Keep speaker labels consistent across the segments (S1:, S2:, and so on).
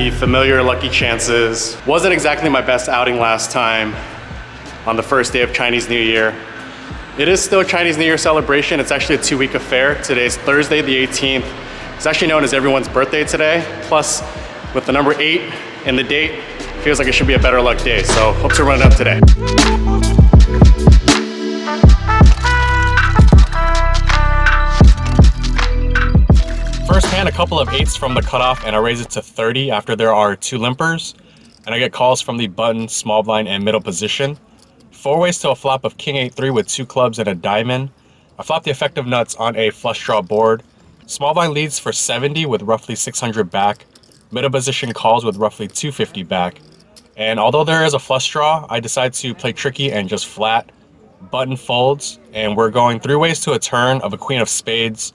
S1: the familiar lucky chances. Wasn't exactly my best outing last time on the first day of Chinese New Year. It is still a Chinese New Year celebration. It's actually a 2-week affair. Today's Thursday the 18th. It's actually known as everyone's birthday today. Plus, with the number 8 in the date, feels like it should be a better luck day. So hope to run it up today. First hand, a couple of 8s from the cutoff, and I raise it to 30 after there are 2 limpers. And I get calls from the button, small blind, and middle position. 4 ways to a flop of king 8-3 with 2 clubs and a diamond. I flop the effective nuts on a flush draw board. Small blind leads for 70 with roughly 600 back. Middle position calls with roughly 250 back. And although there is a flush draw, I decide to play tricky and just flat. Button folds, and we're going 3 ways to a turn of a queen of spades.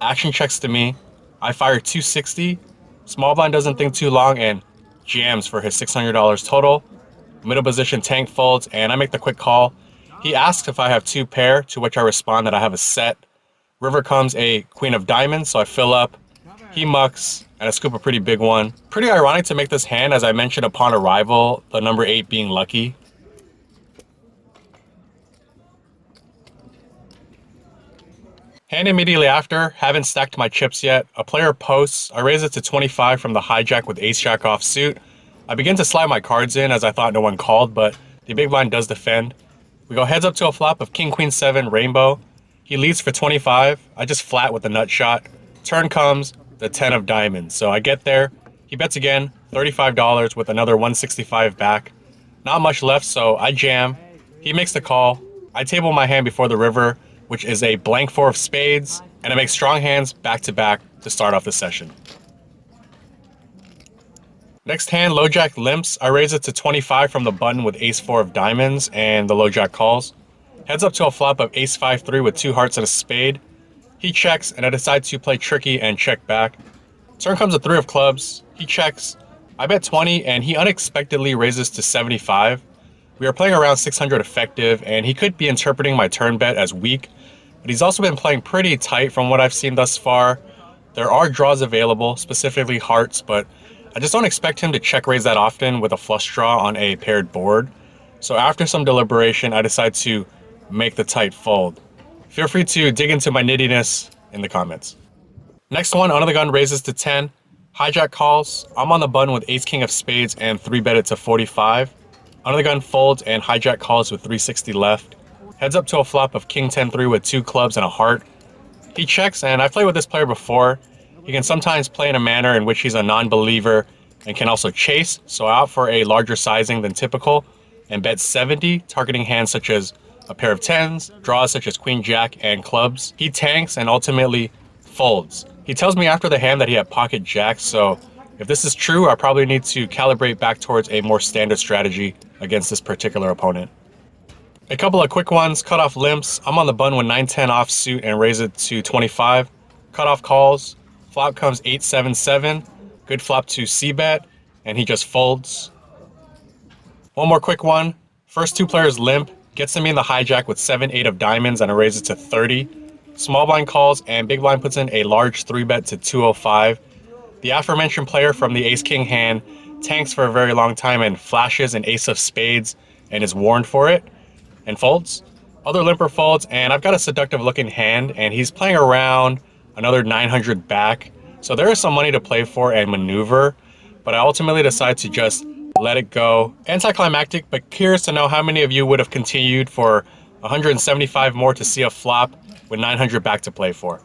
S1: Action checks to me. I fire 260. Small blind doesn't think too long and jams for his $600 total. Middle position tank folds, and I make the quick call. He asks if I have 2 pair, to which I respond that I have a set. River comes a queen of diamonds, so I fill up. He mucks, and I scoop a pretty big one. Pretty ironic to make this hand, as I mentioned upon arrival, the number 8 being lucky. Hand immediately after, haven't stacked my chips yet. A player posts, I raise it to 25 from the hijack with ace-jack offsuit. I begin to slide my cards in as I thought no one called, but the big blind does defend. We go heads up to a flop of king, queen, 7, rainbow. He leads for 25. I just flat with the nut shot. Turn comes the 10 of diamonds. So I get there. He bets again, $35 with another 165 back. Not much left, so I jam. He makes the call. I table my hand before the river, which is a blank 4 of spades, and I make strong hands back to back to start off the session. Next hand, low jack limps. I raise it to 25 from the button with ace 4 of diamonds, and the low jack calls. Heads up to a flop of ace 5-3 with 2 hearts and a spade. He checks, and I decide to play tricky and check back. Turn comes a 3 of clubs. He checks. I bet 20, and he unexpectedly raises to 75. We are playing around 600 effective, and he could be interpreting my turn bet as weak, but he's also been playing pretty tight from what I've seen thus far. There are draws available, specifically hearts, but I just don't expect him to check raise that often with a flush draw on a paired board. So after some deliberation, I decide to make the tight fold. Feel free to dig into my nittiness in the comments. Next one, under the gun raises to 10. Hijack calls. I'm on the button with ace king of spades and 3-bet it to 45. Under the gun folds and hijack calls with 360 left. Heads up to a flop of king 10-3 with 2 clubs and a heart. He checks, and I've played with this player before. He can sometimes play in a manner in which he's a non-believer and can also chase, so I opt for a larger sizing than typical and bet 70, targeting hands such as a pair of 10s, draws such as queen jack and clubs. He tanks and ultimately folds. He tells me after the hand that he had pocket jacks, so if this is true, I probably need to calibrate back towards a more standard strategy against this particular opponent. A couple of quick ones, cutoff limps. I'm on the button with 9-10 offsuit and raise it to 25. Cutoff calls. Flop comes 8-7-7. Good flop to c-bet, and he just folds. One more quick one. First 2 players limp. Gets to me in the hijack with 7-8 of diamonds, and I raise it to 30. Small blind calls, and big blind puts in a large 3-bet to 205. The aforementioned player from the ace-king hand tanks for a very long time and flashes an ace of spades and is warned for it and folds. Other limper folds, and I've got a seductive looking hand, and he's playing around another 900 back. So there is some money to play for and maneuver, but I ultimately decide to just let it go. Anticlimactic, but curious to know how many of you would have continued for 175 more to see a flop with 900 back to play for.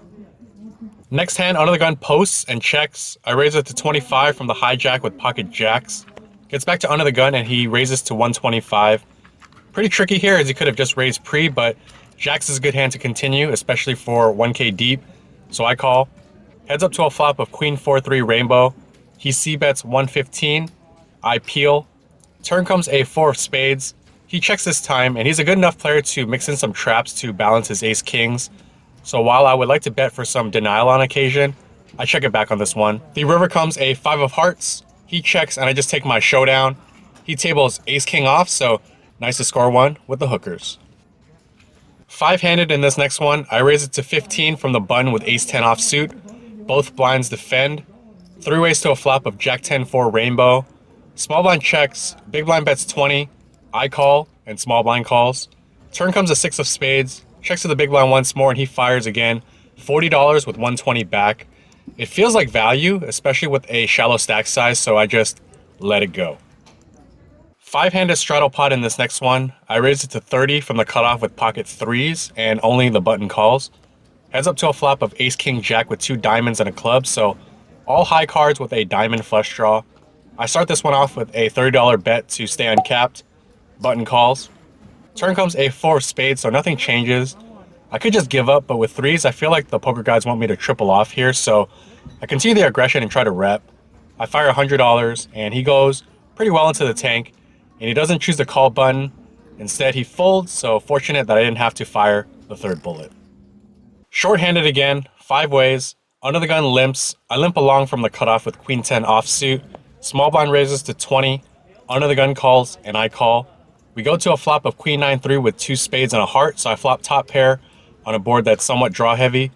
S1: Next hand, under the gun posts and checks. I raise it to 25 from the hijack with pocket jacks. Gets back to under the gun and he raises to 125. Pretty tricky here as he could have just raised pre, but jacks is a good hand to continue, especially for 1k deep. So I call. Heads up to a flop of queen 4-3 rainbow. He c-bets 115. I peel. Turn comes a 4 of spades. He checks this time, and he's a good enough player to mix in some traps to balance his ace kings. So while I would like to bet for some denial on occasion, I check it back on this one. The river comes a 5 of hearts. He checks, and I just take my showdown. He tables ace king off, so nice to score one with the hookers. 5-handed in this next one. I raise it to 15 from the button with ace 10 offsuit. Both blinds defend. Three ways to a flop of Jack 10-4 rainbow. Small blind checks, big blind bets 20, I call, and small blind calls. Turn comes a six of spades, checks to the big blind once more, and he fires again. $40 with 120 back. It feels like value, especially with a shallow stack size, so I just let it go. Five-handed straddle pot in this next one. I raised it to 30 from the cutoff with pocket threes and only the button calls. Heads up to a flop of ace king jack with two diamonds and a club, so all high cards with a diamond flush draw. I start this one off with a $30 bet to stay uncapped. Button calls. Turn comes a four of spades, so nothing changes. I could just give up, but with threes, I feel like the poker guys want me to triple off here, so I continue the aggression and try to rep. I fire $100, and he goes pretty well into the tank, and he doesn't choose the call button. Instead, he folds, so fortunate that I didn't have to fire the third bullet. Short-handed again, five ways. Under the gun limps. I limp along from the cutoff with queen 10 offsuit. Small blind raises to 20. Under the gun calls, and I call. We go to a flop of queen 9-3 with two spades and a heart, so I flop top pair on a board that's somewhat draw heavy.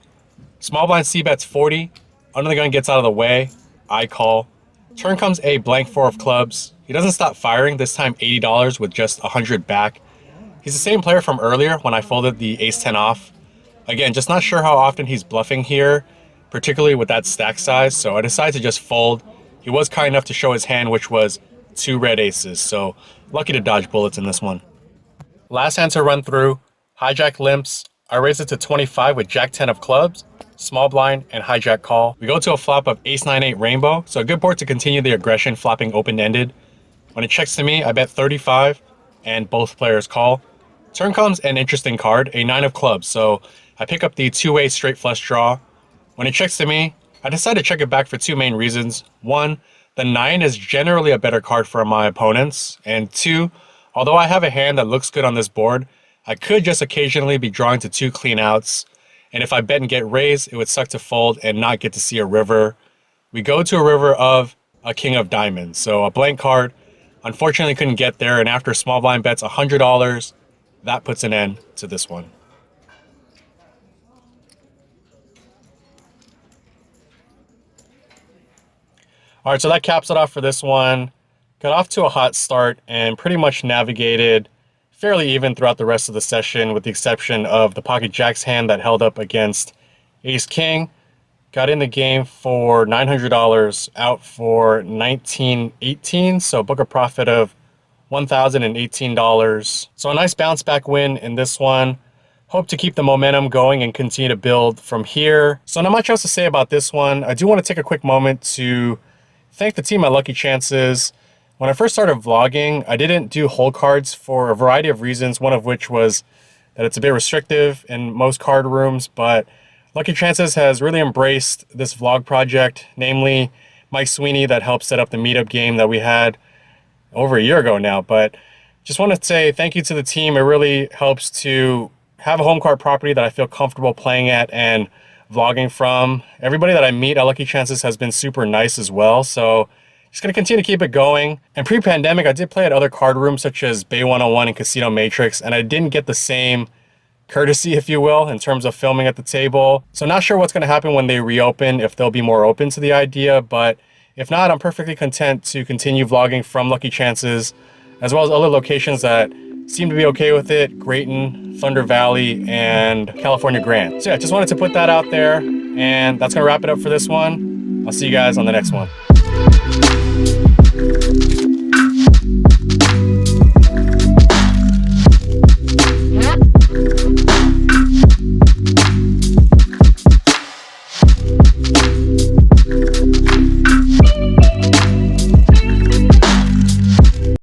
S1: Small blind C bets 40. Under the gun gets out of the way. I call. Turn comes a blank four of clubs. He doesn't stop firing, this time $80 with just 100 back. He's the same player from earlier when I folded the ace 10 off. Again, just not sure how often he's bluffing here, particularly with that stack size, so I decided to just fold. He was kind enough to show his hand, which was two red aces, so lucky to dodge bullets in this one. Last hand to run through, hijack limps. I raise it to 25 with jack 10 of clubs, small blind, and hijack call. We go to a flop of ace 9-8 rainbow, so a good board to continue the aggression, flopping open-ended. When it checks to me, I bet 35, and both players call. Turn comes an interesting card, a 9 of clubs, so I pick up the two-way straight flush draw. When it checks to me, I decide to check it back for two main reasons. One, the 9 is generally a better card for my opponents, and two, although I have a hand that looks good on this board, I could just occasionally be drawing to two clean outs, and if I bet and get raised, it would suck to fold and not get to see a river. We go to a river of a king of diamonds, so a blank card. Unfortunately, couldn't get there, and after small blind bets $100, that puts an end to this one. All right, so that caps it off for this one. Got off to a hot start and pretty much navigated fairly even throughout the rest of the session, with the exception of the pocket jacks hand that held up against ace king. Got in the game for $900, out for $19.18, so book a profit of $1,018. So a nice bounce back win in this one. Hope to keep the momentum going and continue to build from here. So not much else to say about this one. I do want to take a quick moment to thank the team at Lucky Chances. When I first started vlogging, I didn't do hole cards for a variety of reasons, one of which was that it's a bit restrictive in most card rooms, but Lucky Chances has really embraced this vlog project, namely Mike Sweeney that helped set up the meetup game that we had over a year ago now. But just want to say thank you to the team. It really helps to have a home card property that I feel comfortable playing at and vlogging from. Everybody that I meet at Lucky Chances has been super nice as well, so just going to continue to keep it going. And pre-pandemic, I did play at other card rooms such as Bay 101 and Casino Matrix, and I didn't get the same courtesy, if you will, in terms of filming at the table. So not sure what's going to happen when they reopen, if they'll be more open to the idea, but if not, I'm perfectly content to continue vlogging from Lucky Chances, as well as other locations that seem to be okay with it: Grayton, Thunder Valley, and California Grand. So yeah, just wanted to put that out there, and that's going to wrap it up for this one. I'll see you guys on the next one.